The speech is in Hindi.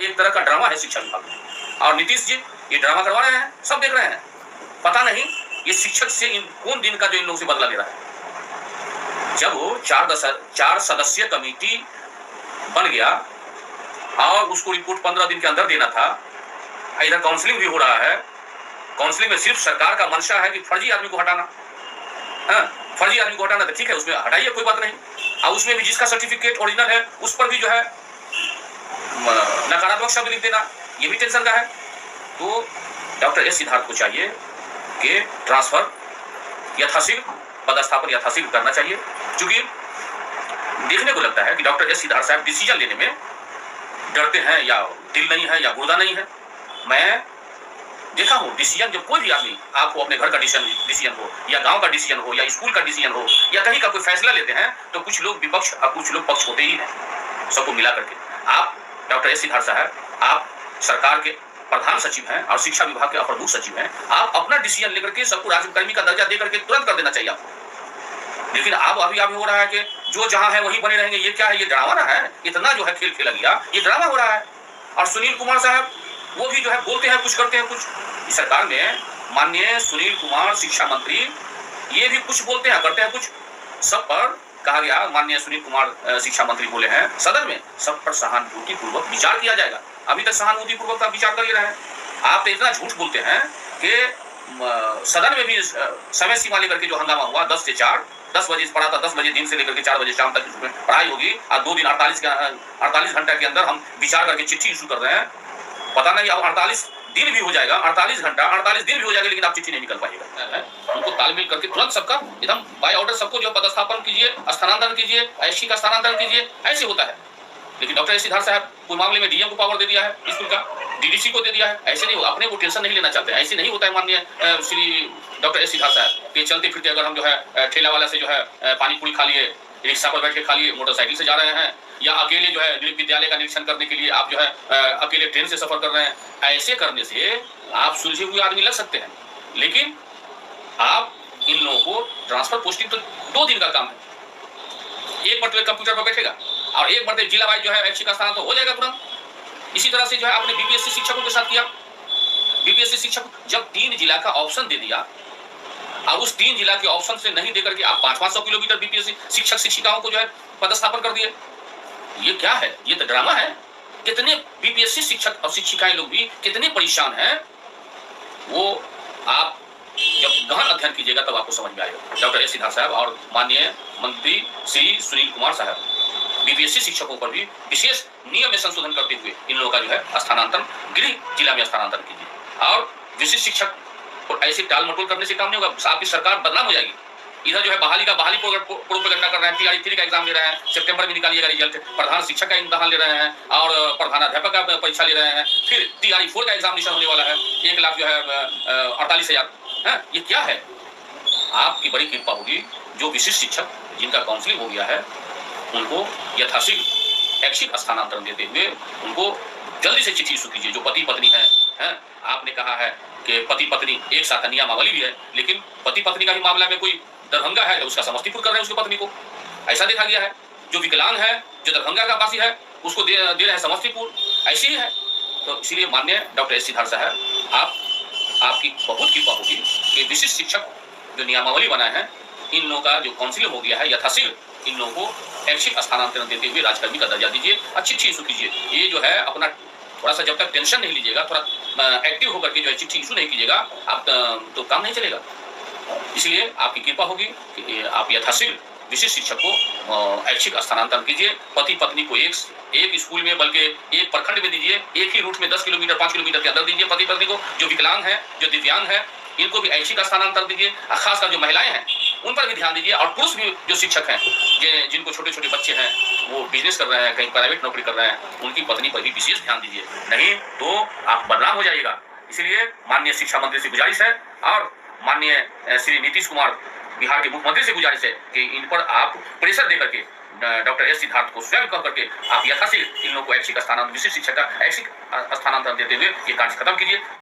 एक तरह का ड्रामा है शिक्षा विभाग में। और नीतीश जी ये ड्रामा करवा रहे हैं, सब देख रहे हैं। पता नहीं ये शिक्षक से कौन दिन का जो इन लोगों से बदला ले रहा है। जब वो 4 सदस्यीय कमेटी बन गया और उसको रिपोर्ट 15 दिन के अंदर देना था, इधर काउंसलिंग भी हो रहा है। काउंसलिंग में सिर्फ सरकार का मंशा है कि फर्जी आदमी को हटाना, फर्जी आदमी को हटाना, तो ठीक है उसमें हटाइए, कोई बात नहीं। और उसमें भी जिसका सर्टिफिकेट ओरिजिनल है उस पर भी जो है नकारात्मक शब्द लिख देना, ये भी टेंशन का है। तो डॉक्टर एस सिद्धार्थ को चाहिए कि ट्रांसफर यथाशीघ्र, पदस्थापन यथाशीघ्र करना चाहिए। क्योंकि देखने को लगता है कि डॉक्टर एस सिद्धार्थ साहब डिसीजन लेने में डरते हैं, या दिल नहीं है या गुर्दा नहीं है। मैं देखा हूँ डिसीजन, जब कोई भी आदमी आपको अपने घर का डिसीजन हो या गांव का डिसीजन हो या स्कूल का डिसीजन हो या कहीं का कोई फैसला लेते हैं, तो कुछ लोग विपक्ष और कुछ लोग पक्ष होते ही हैं, सबको मिला करके। आप डॉक्टर एस सिद्धार्थ साहब, आप सरकार के प्रधान सचिव हैं और शिक्षा विभाग के अपर मुख्य सचिव हैं, आप अपना डिसीजन लेकर के सबको राज्यकर्मी का दर्जा देकर के तुरंत कर देना चाहिए आपको। लेकिन अब अभी हो रहा है कि जो जहां है वहीं बने रहेंगे। ये क्या है? ये ड्रामा ना है, इतना जो है खेल खेला गया, ये ड्रामा हो रहा है। और सुनील कुमार साहब वो भी जो है बोलते हैं कुछ, करते हैं कुछ। इस सरकार में माननीय सुनील कुमार शिक्षा मंत्री, ये भी कुछ बोलते हैं करते हैं कुछ। सब पर कहा गया, माननीय सुनील कुमार शिक्षा मंत्री बोले हैं सदन में, सब पर सहानुभूति पूर्वक विचार किया जाएगा। अभी तक सहानुभूति पूर्वक का विचार कर ही रहे हैं। आप इतना झूठ बोलते हैं कि सदन में भी समय सीमा लेकर के जो हंगामा हुआ 10 से 4, 10 बजे पढ़ा था, 10 बजे दिन से लेकर के 4 बजे शाम तक उसमें पढ़ाई होगी, और 2 दिन 48 घंटे के अंदर हम विचार करके चिट्ठी इशू कर रहे हैं। पता नहीं अब 48 दिन भी हो जाएगा, 48 घंटा 48 दिन भी हो जाएगा, लेकिन आप चिट्ठी नहीं निकल पाएगा। उनको तालमेल करके तुरंत सबका एकदम बाय ऑर्डर सबको जो पदस्थापन कीजिए, स्थानांतरण कीजिए, ऐसी का स्थानांतरण कीजिए, ऐसे होता है। लेकिन डॉक्टर एस सिद्धार्थ साहब कोई मामले में डीएम को पावर दे दिया है, स्कूल का डीडीसी को दे दिया है, ऐसे नहीं, अपने को टेंशन नहीं लेना चाहते, ऐसे नहीं होता है। माननीय श्री डॉक्टर एस सिद्धार्थ साहब के चलते फिरते अगर हम जो है ठेला वाला से जो है पानी पूरी खा लिए, रिक्शा पर बैठ के खा लिए, मोटरसाइकिल से जा रहे हैं, या अकेले जो है विद्यालय का निरीक्षण करने के लिए आप जो है अकेले ट्रेन से सफर कर रहे हैं, ऐसे करने से आप सुलझे हुए आदमी लग सकते हैं। लेकिन आप इन लोगों को ट्रांसफर पोस्टिंग तो 2 दिन का काम है, एक मरतबे कंप्यूटर पर बैठेगा और एक मरतबे जिला वाइज जो है ऐच्छिक स्थानांतरण तो हो जाएगा तुरंत। इसी तरह से जो है आपने बीपीएससी शिक्षकों के साथ किया। बीपीएससी शिक्षक जब 3 जिला का ऑप्शन दे दिया और उस 3 जिला के ऑप्शन से नहीं देकर के आप 500 किलोमीटर बीपीएससी शिक्षक शिक्षिकाओं को जो है पदस्थापन कर दिए। ये क्या है? ये तो ड्रामा है। कितने बीपीएससी शिक्षक और शिक्षिकाएं लोग भी कितने परेशान हैं, वो आप जब गहन अध्ययन कीजिएगा तब आपको समझ में आएगा। डॉक्टर एस सिद्धार्थ साहब और माननीय मंत्री श्री सुनील कुमार साहब बीपीएससी शिक्षकों पर भी विशेष नियम में संशोधन करते हुए इन लोगों का जो है स्थानांतरण गृह जिला में स्थानांतरण कीजिए। और विशिष्ट शिक्षक को ऐसे टाल मटोल करने से काम नहीं होगा, आपकी सरकार बदनाम हो जाएगी। इधर जो है बहाली प्रोपेगेंडा कर रहे हैं, टीआरई 3 का एग्जाम ले रहे हैं, सितंबर में निकालिएगा रिजल्ट, प्रधान शिक्षक का इम्तिहान ले रहे हैं और प्रधानाध्यापक का परीक्षा ले रहे हैं, फिर टीआरई 4 का एग्जामिनेशन होने वाला है, 1 लाख जो है 48,000 है। ये क्या है? आपकी बड़ी कृपा होगी, जो विशिष्ट शिक्षक जिनका काउंसलिंग हो गया है उनको यथाशीघ्र ऐच्छिक स्थानांतरण देते हुए उनको जल्दी से चिट्ठी इशू कीजिए। जो पति पत्नी है, आपने कहा है कि पति पत्नी एक साथ नियमावली भी है, लेकिन पति पत्नी का भी मामला में कोई दरभंगा है तो उसका समस्तीपुर कर रहे हैं उसकी पत्नी को, ऐसा देखा गया है। जो विकलांग है, जो दरभंगा का वासी है, उसको दे रहे हैं समस्तीपुर, ऐसी ही है। तो इसीलिए माननीय डॉक्टर एस सिद्धार्थ साहब, आपकी बहुत कृपा होगी कि विशिष्ट शिक्षक जो नियमावली बनाए हैं, इन लोगों का जो काउंसिलिंग हो गया है, यथाशीघ्र इन लोगों को ऐच्छिक स्थानांतरण देते हुए राजकर्मी का दर्जा दीजिए, चिट्ठी इशू कीजिए। ये जो है अपना थोड़ा सा जब तक टेंशन नहीं लीजिएगा, थोड़ा एक्टिव होकर के जो है चिट्ठी इशू नहीं कीजिएगा, आप तो काम नहीं चलेगा। इसलिए आपकी कृपा होगी कि आप यथाशीघ्र विशिष्ट शिक्षक को ऐच्छिक स्थानांतरण कीजिए। पति पत्नी को एक स्कूल में, बल्कि एक प्रखंड में दीजिए, एक ही रूट में 10 किलोमीटर 5 किलोमीटर के अंदर दीजिए पति पत्नी को। जो विकलांग है, जो दिव्यांग है, इनको भी ऐच्छिक स्थानांतरण दीजिए। खासकर जो महिलाएं हैं उन पर भी ध्यान दीजिए, और पुरुष भी जो शिक्षक हैं, जिनको छोटे छोटे बच्चे हैं, वो बिजनेस कर रहे हैं, कहीं प्राइवेट नौकरी कर रहे हैं, उनकी पत्नी पर भी विशेष ध्यान दीजिए, नहीं तो आप बदनाम हो जाइएगा। इसलिए माननीय शिक्षा मंत्री से गुजारिश है और माननीय श्री नीतीश कुमार बिहार के मुख्यमंत्री से गुजारिश है कि इन पर आप प्रेशर देकर के डॉक्टर एस सिद्धार्थ को स्वयं कह करके आप यथाशीघ्र इन लोगों को ऐच्छिक स्थानांतरण, विशिष्ट शिक्षक का ऐच्छिक स्थानांतरण देते हुए ये कार्य खत्म कीजिए।